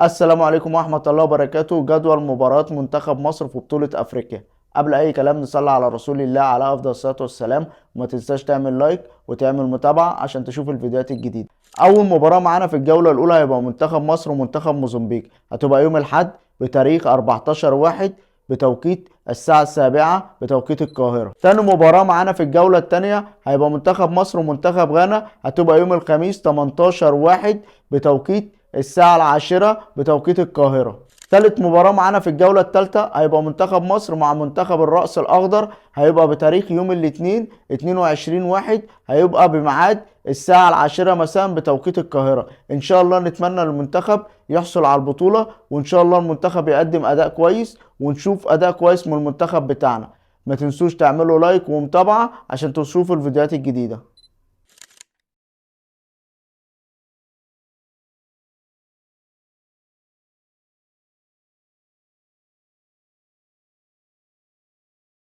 السلام عليكم ورحمة الله وبركاته. جدول مباراة منتخب مصر في بطولة أفريقيا. قبل أي كلام نصلي على رسول الله على أفضل الصلاة والسلام، وما تنساش تعمل لايك وتعمل متابعة عشان تشوف الفيديوهات الجديدة. أول مباراة معانا في الجولة الأولى هيبقى منتخب مصر ومنتخب موزمبيق، هتبقى يوم الأحد بتاريخ 14/1 بتوقيت الساعة 7 بتوقيت القاهرة. تاني مباراة معانا في الجولة التانية هيبقى منتخب مصر ومنتخب غانا، هتبقى يوم الخميس 18/1 بتوقيت الساعة 10 بتوقيت القاهرة. ثالث مباراة معانا في الجولة الثالثة هيبقى منتخب مصر مع منتخب الرأس الأخضر، هيبقى بتاريخ يوم الاثنين 22/1، هيبقى بميعاد الساعة 10 مساء بتوقيت القاهرة. إن شاء الله نتمنى المنتخب يحصل على البطولة، وإن شاء الله المنتخب يقدم أداء كويس ونشوف أداء كويس من المنتخب بتاعنا. ما تنسوش تعملوا لايك ومتابعة عشان تشوفوا الفيديوهات الجديدة.